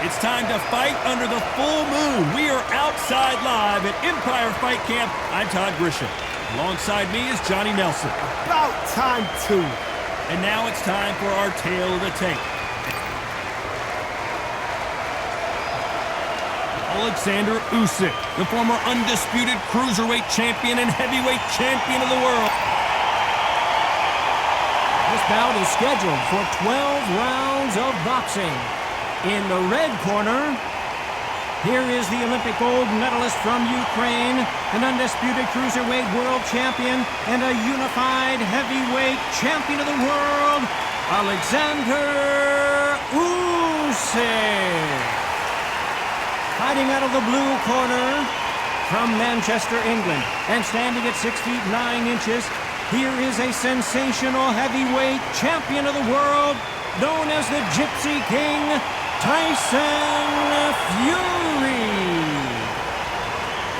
It's time to fight under the full moon. We are outside live at Empire Fight Camp. I'm Todd Grisham. Alongside me is Johnny Nelson. About time, too. And now it's time for our tale of the tape. Alexander Usyk, the former undisputed cruiserweight champion and heavyweight champion of the world. This bout is scheduled for 12 rounds of boxing. In the red corner, here is the Olympic gold medalist from Ukraine, an undisputed cruiserweight world champion and a unified heavyweight champion of the world, Alexander Usyk. Fighting out of the blue corner from Manchester, England, and standing at 6 feet 9 inches, here is a sensational heavyweight champion of the world, known as the Gypsy King, Tyson Fury.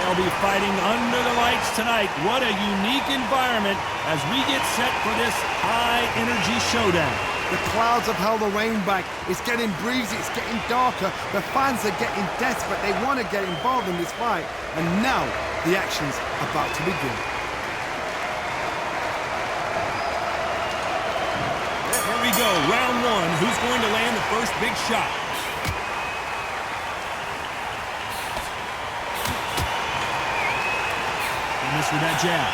They'll be fighting under the lights tonight. What a unique environment as we get set for this high-energy showdown. The clouds have held the rain back. It's getting breezy, it's getting darker. The fans are getting desperate. They want to get involved in this fight. And now, the action's about to begin. Here we go, round one. Who's going to land the first big shot? Miss with that jab.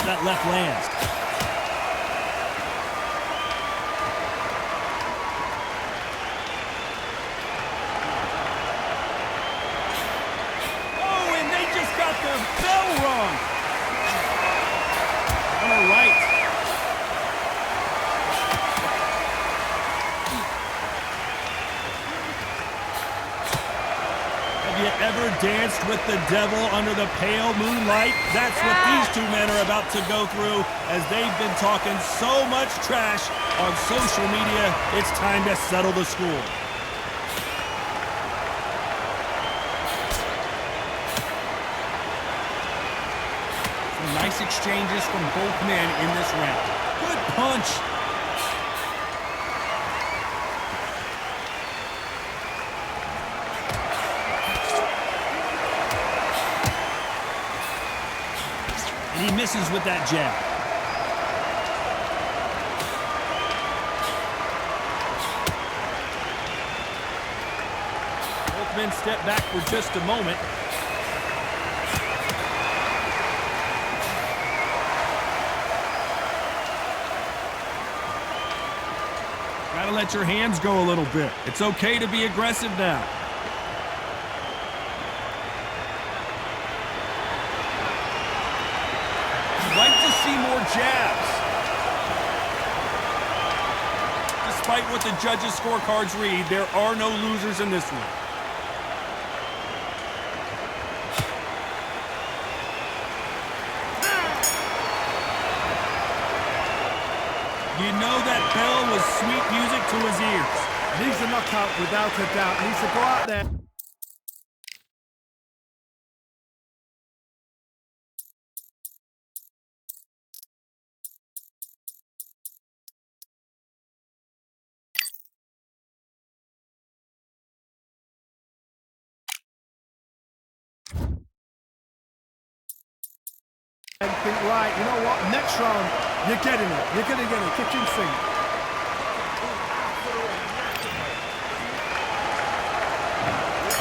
That left lands. Oh, and they just got their bell rung. On the right. Have you ever danced with the devil under the pale moonlight? That's what these two men are about to go through as they've been talking so much trash on social media. It's time to settle the score. Some nice exchanges from both men in this round. Good punch. And he misses with that jab. Both men step back for just a moment. Gotta let your hands go a little bit. It's okay to be aggressive now. Like to see more jabs. Despite what the judges' scorecards read, there are no losers in this one. You know that bell was sweet music to his ears. Needs a knockout without a doubt. Needs to go out there. And think, right, you know what, next round, you're getting it. You're going to get it. Kitchen sink.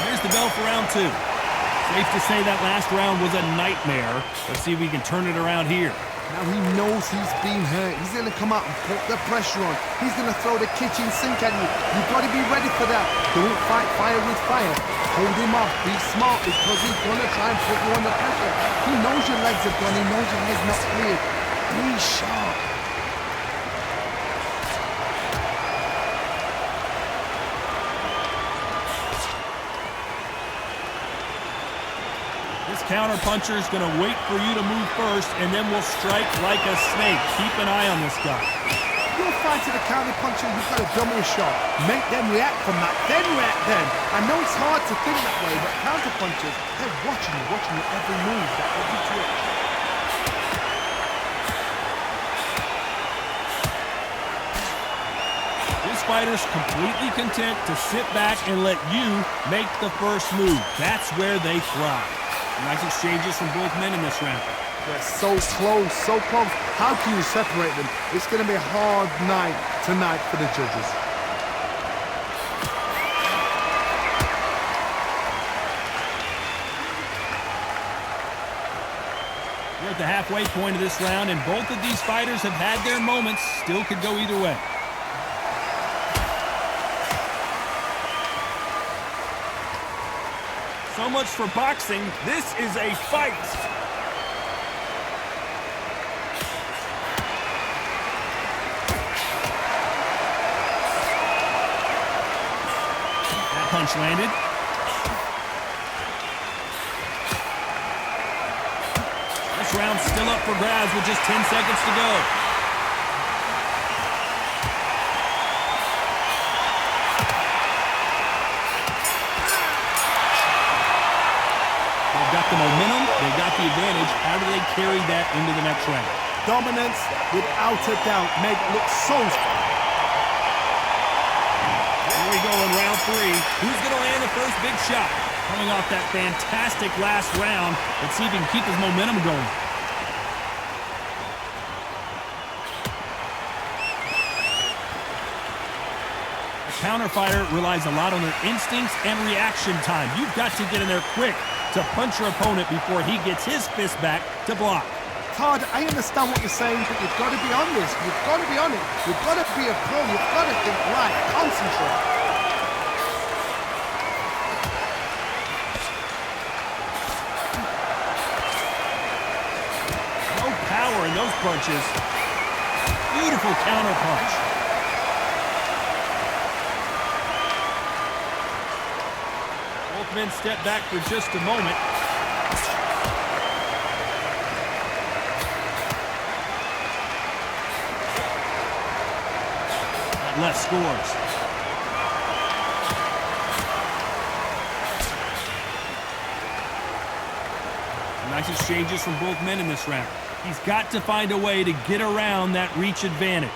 Here's the bell for round two. Safe to say that last round was a nightmare. Let's see if we can turn it around here. Now he knows he's been hurt. He's going to come out and put the pressure on. He's going to throw the kitchen sink at you. You've got to be ready for that. Don't fight fire with fire. Hold him off. Be smart because he's going to try and put you under pressure. He knows your legs are gone. He knows your head's not clear. Be sharp. This counter-puncher is going to wait for you to move first, and then will strike like a snake. Keep an eye on this guy. You're fighting a counter-puncher, you've got a dummy shot. Make them react from that, then react then. I know it's hard to think that way, but counter-punchers, they're watching you every move, that every twitch. fighters completely content to sit back and let you make the first move. That's where they thrive. Nice exchanges from both men in this round. They're so close, so close. How can you separate them? It's going to be a hard night tonight for the judges. We're at the halfway point of this round, and both of these fighters have had their moments. Still could go either way. So much for boxing. This is a fight. That punch landed. This round's still up for grabs with just 10 seconds to go. They've got the momentum, they've got the advantage. How do they carry that into the next round? Dominance, without a doubt, make it look so... Here we go in round 3. Who's going to land the first big shot? Coming off that fantastic last round. Let's see if he can keep his momentum going. A counter fighter relies a lot on their instincts and reaction time. You've got to get in there quick to punch your opponent before he gets his fist back to block. Todd, I understand what you're saying, but you've got to be on this. You've got to be on it. You've got to be a pro. You've got to think right. Concentrate. In those punches. Beautiful counter punch. Both men step back for just a moment. That left scores. Nice exchanges from both men in this round. He's got to find a way to get around that reach advantage.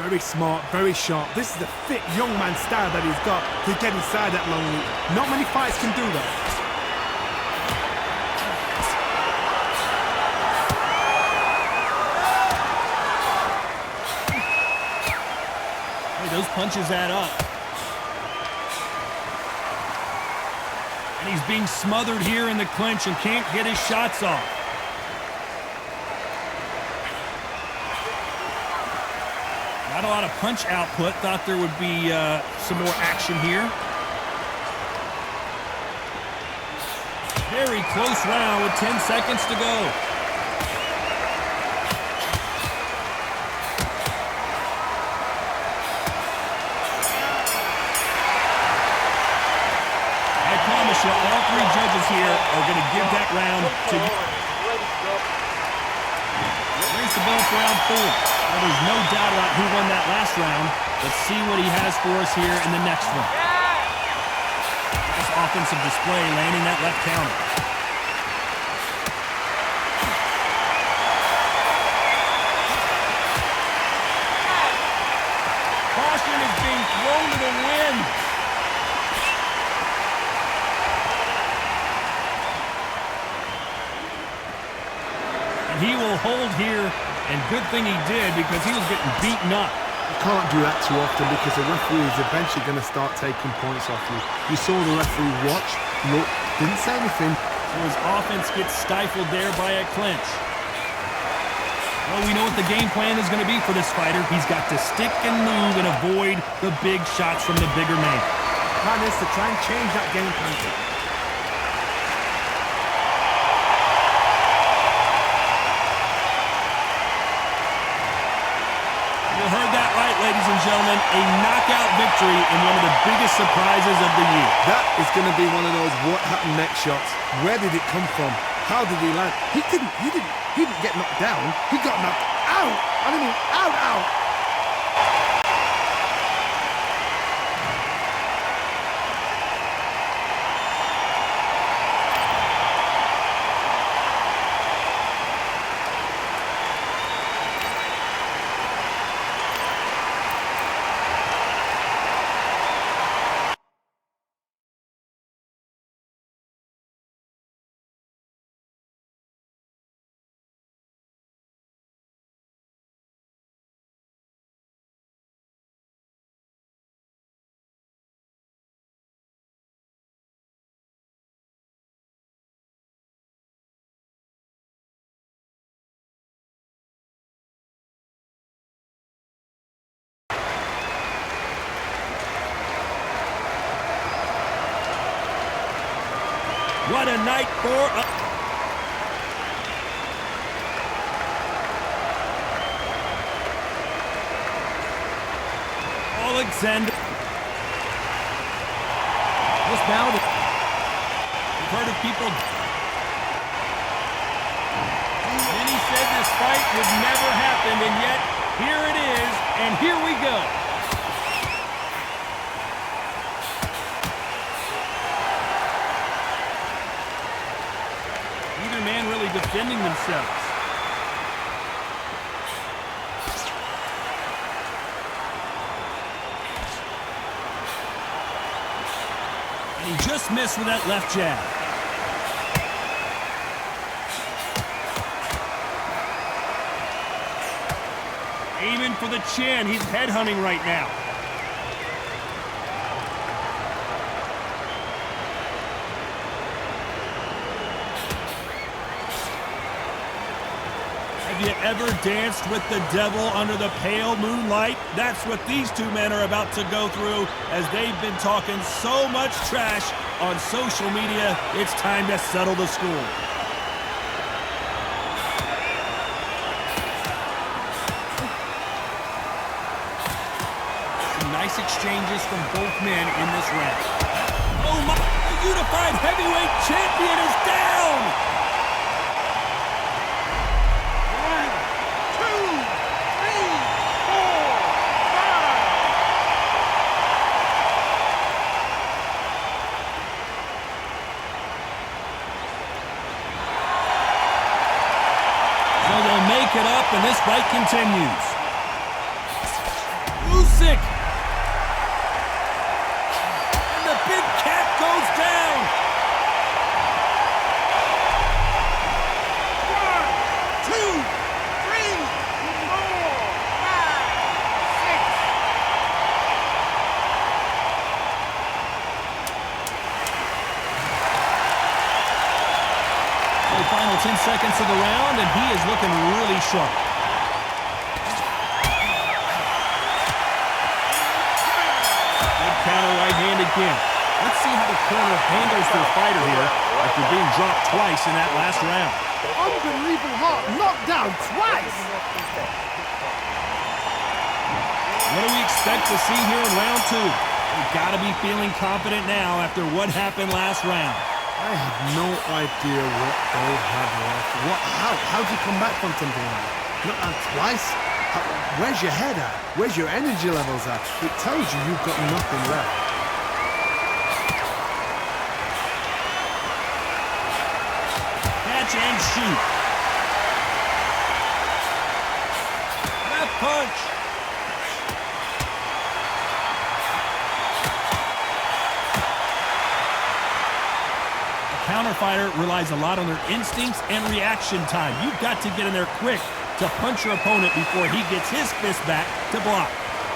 Very smart, very sharp. This is the fit young man style that he's got to get inside that long reach. Not many fights can do that. Hey, those punches add up. And he's being smothered here in the clinch and can't get his shots off. Not a lot of punch output. Thought there would be some more action here. Very close round with 10 seconds to go. I promise you, all 3 judges here are going to give that round to you. Raise the bell for round 4. Well, there's no doubt about who won that last round. Let's see what he has for us here in the next one. Nice offensive display, landing that left counter. Caution is being thrown to the wind. And he will hold here. And good thing he did, because he was getting beaten up. You can't do that too often because the referee is eventually going to start taking points off you. You saw the referee watch, look, didn't say anything. So his offense gets stifled there by a clinch. Well, we know what the game plan is going to be for this fighter. He's got to stick and move and avoid the big shots from the bigger man. Plan is to try and change that game plan. You heard that right, ladies and gentlemen. A knockout victory in one of the biggest surprises of the year. That is going to be one of those what happened next shots. Where did it come from? How did he land? He didn't get knocked down. He got knocked out. I mean, out. What a night for Alexander. This bout. We've heard of people. Many said this fight would never happen, and yet here it is, and here we go. Neither man really defending themselves. And he just missed with that left jab. Aiming for the chin. He's headhunting right now. Have you ever danced with the devil under the pale moonlight? That's what these two men are about to go through as they've been talking so much trash on social media. It's time to settle the score. Nice exchanges from both men in this round. Oh my, the unified heavyweight champion is down! 1, 2, 3, 4, 5. So they'll make it up and this fight continues. Usyk! Big cat goes down. 1, 2, 3, 4, 5, 6. The final 10 seconds of the round, and he is looking really sharp. Good counter right hand again. Let's see how the corner handles their fighter here after being dropped twice in that last round. Unbelievable heart, knocked down twice. What do we expect to see here in round two? We've got to be feeling confident now after what happened last round. I have no idea what they have left. How'd you come back from something like that? Knocked down twice? Where's your head at? Where's your energy levels at? It tells you you've got nothing left. Catch and shoot. Left punch. A counter fighter relies a lot on their instincts and reaction time. You've got to get in there quick to punch your opponent before he gets his fist back to block.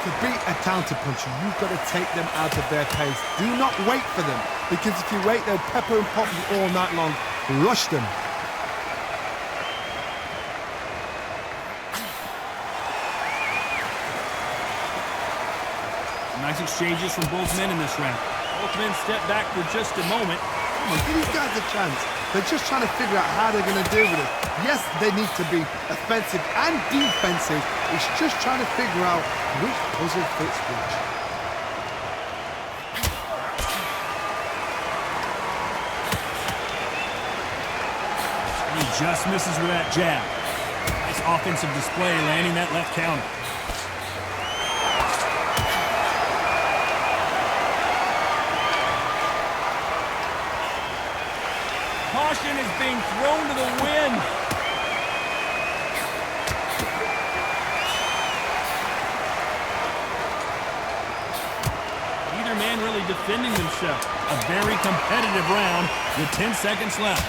To beat a counter-puncher, you've got to take them out of their pace. Do not wait for them, because if you wait, they'll pepper and pop you all night long. Rush them. Nice exchanges from both men in this round. Both men step back for just a moment. Come on, give these guys a chance. They're just trying to figure out how they're going to deal with it. Yes, they need to be offensive and defensive. It's just trying to figure out which puzzle fits which. He just misses with that jab. Nice offensive display, landing that left counter. Caution is being thrown to the wind. Neither man really defending themselves. A very competitive round with 10 seconds left.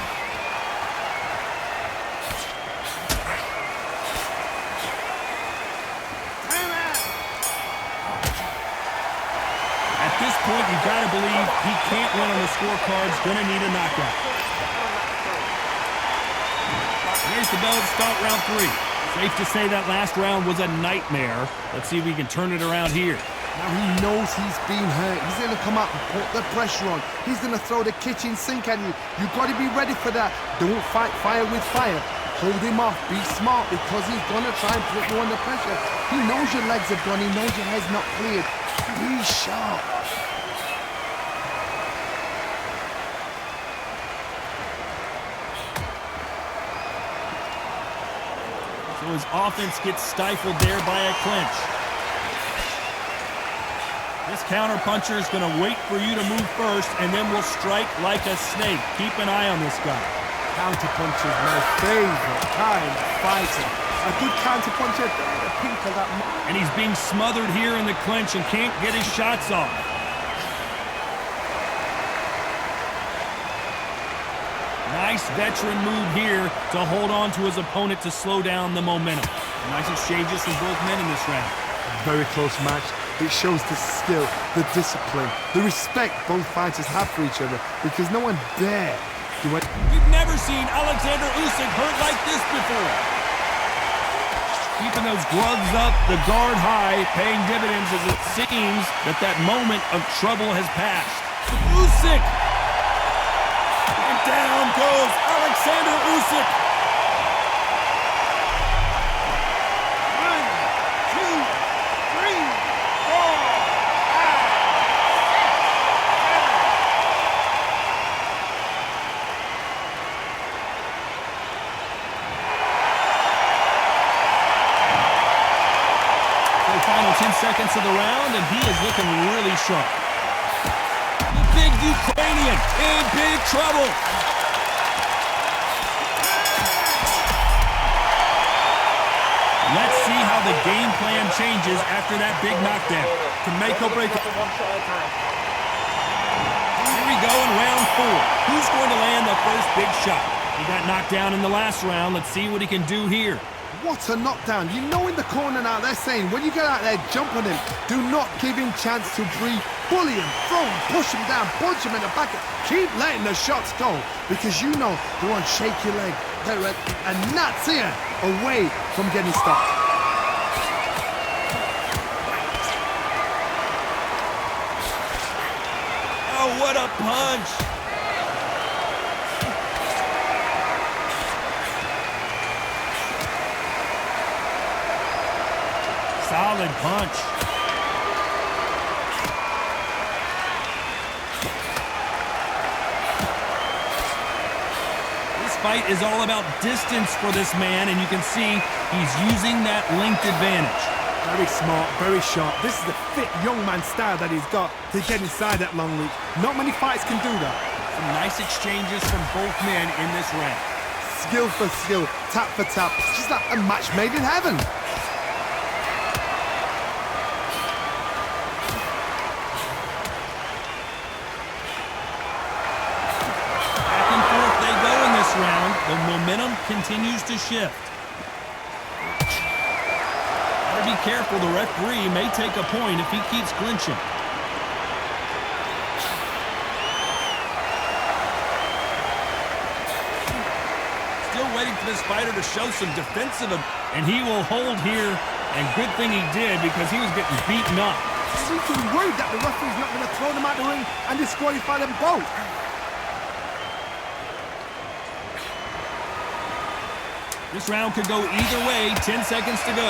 At this point, you've got to believe he can't win on the scorecards. Gonna need a knockout. Here's the bell to start round three. Safe to say that last round was a nightmare. Let's see if we can turn it around here. Now he knows he's been hurt. He's going to come out and put the pressure on. He's going to throw the kitchen sink at you. You've got to be ready for that. Don't fight fire with fire. Hold him off. Be smart because he's going to try and put you under pressure. He knows your legs have gone. He knows your head's not cleared. Be sharp. So his offense gets stifled there by a clinch. This counterpuncher is going to wait for you to move first, and then will strike like a snake. Keep an eye on this guy. Counterpuncher is my favorite kind of fighter. A good counterpuncher, the pink of that. And he's being smothered here in the clinch and can't get his shots off. Nice veteran move here to hold on to his opponent to slow down the momentum. Nice exchanges from both men in this round. Very close match. It shows the skill, the discipline, the respect both fighters have for each other because no one dare do it. We've never seen Alexander Usyk hurt like this before. Keeping those gloves up, the guard high, paying dividends as it seems that moment of trouble has passed. Usyk! And down goes Alexander Usyk. 10 seconds of the round, and he is looking really sharp. The big Ukrainian in big trouble. Let's see how the game plan changes after that big knockdown. To make or break it. Here we go in round 4. Who's going to land the first big shot? He got knocked down in the last round. Let's see what he can do here. What a knockdown. You know in the corner now they're saying when you get out there, jump on him. Do not give him chance to breathe. Bully him, throw him, push him down, punch him in the back. Keep letting the shots go because you know they want to shake your leg. They're a nuts here away from getting stopped. Oh, what a punch. Solid punch. This fight is all about distance for this man, and you can see he's using that length advantage. Very smart, very sharp. This is the fit young man style that he's got to get inside that long reach. Not many fights can do that. Some nice exchanges from both men in this round. Skill for skill, tap for tap. It's just like a match made in heaven. The momentum continues to shift. Gotta be careful, the referee may take a point if he keeps clinching. Still waiting for this fighter to show some defensive, and he will hold here, and good thing he did because he was getting beaten up. He seems to be worried that the referee's not going to throw them out the ring and disqualify them both. This round could go either way. 10 seconds to go.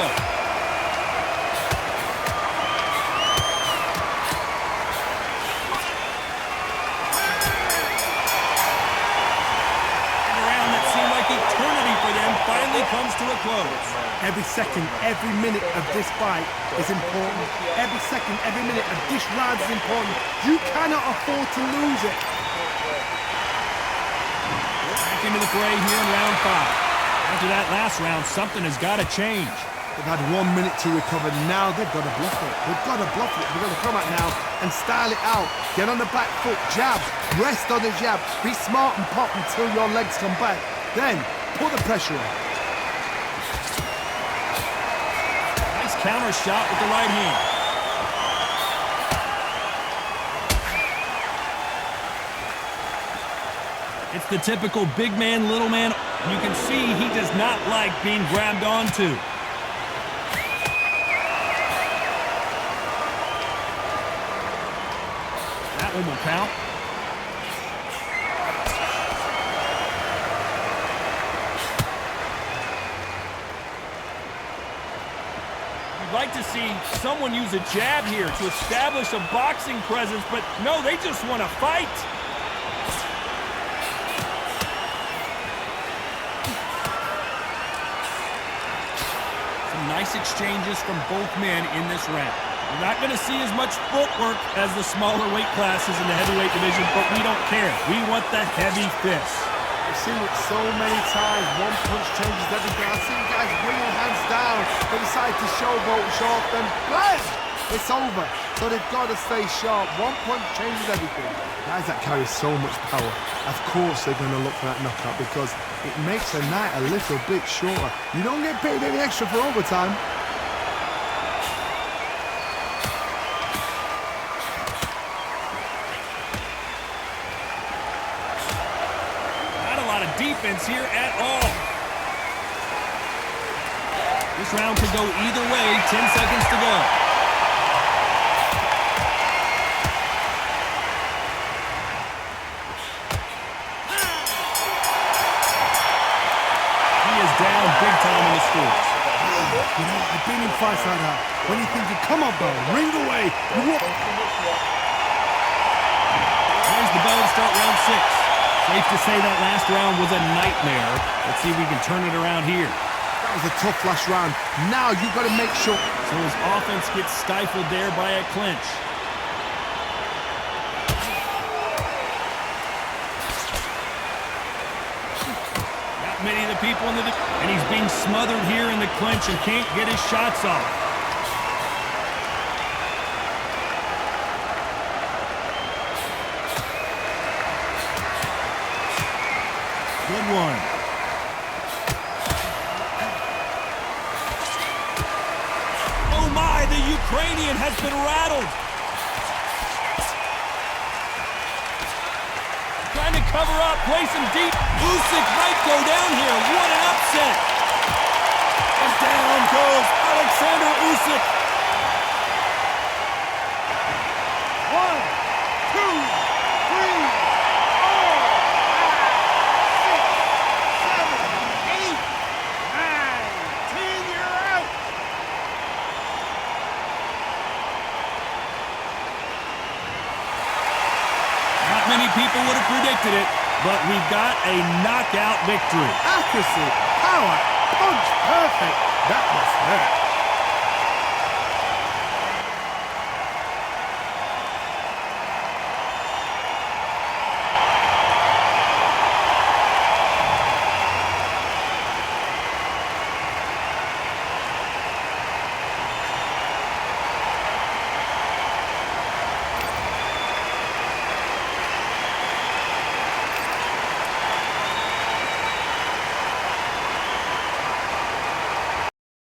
And a round that seemed like eternity for them finally comes to a close. Every second, every minute of this fight is important. Every second, every minute of this round is important. You cannot afford to lose it. Back into the fray here in round 5. After that last round, something has got to change. They've had 1 minute to recover. Now they've got to bluff it. They've got to bluff it. They've got to come out now and style it out. Get on the back foot, jab, rest on the jab. Be smart and pop until your legs come back. Then, put the pressure on. Nice counter shot with the right hand. It's the typical big man, little man. You can see he does not like being grabbed onto. One more count. You'd like to see someone use a jab here to establish a boxing presence, but no, they just want to fight. Some nice exchanges from both men in this round. You're not going to see as much footwork as the smaller weight classes in the heavyweight division, but we don't care. We want the heavy fists. I've seen it so many times. One punch changes everything. I've seen guys bring their hands down. They decide to showboat, show off them. Blam! It's over. So they've got to stay sharp. One punch changes everything. Guys that carry so much power, of course they're going to look for that knockout because it makes the night a little bit shorter. You don't get paid any extra for overtime. Defense here at all. This round could go either way. 10 seconds to go. He is down big time in the scores. You know, I've been in fights like that. When you think you come on, bro, ring away. There's the bell to start round 6. Safe to say that last round was a nightmare. Let's see if we can turn it around here. That was a tough last round. Now you've got to make sure. So his offense gets stifled there by a clinch. Not many of the people in the... And he's being smothered here in the clinch and can't get his shots off. Good one. Oh my, the Ukrainian has been rattled. Trying to cover up, place him deep. Usyk might go down here. What an upset. And down goes Alexander Usyk. 1, 2, 3. Many people would have predicted it, but we've got a knockout victory. Accuracy, power, punch, perfect. That was hurt.